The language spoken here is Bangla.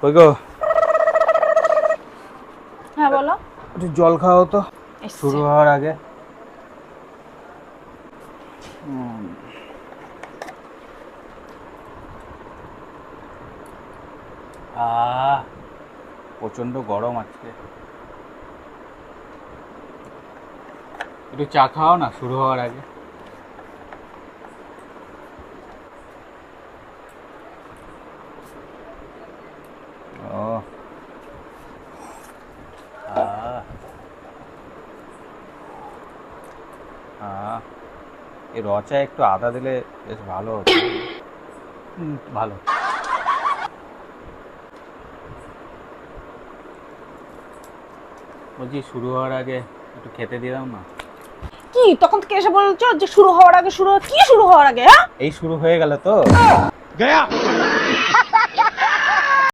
কই গো, হ্যাঁ বলো। একটু জল খাও তো এসছে। শুরু হওয়ার আগে। আহ প্রচন্ড গরম আজকে। একটু চা খাও না শুরু হওয়ার আগে। ও আহ আহ এই রচায় একটু আদা দিলে বেশ ভালো হতো। ভালো। বলছি শুরু হওয়ার আগে একটু খেতে দিলাম না। কি তখন থেকে এসে বলছো যে শুরু হওয়ার আগে কি শুরু হওয়ার আগে, হ্যাঁ? এই শুরু হয়ে গেল তো।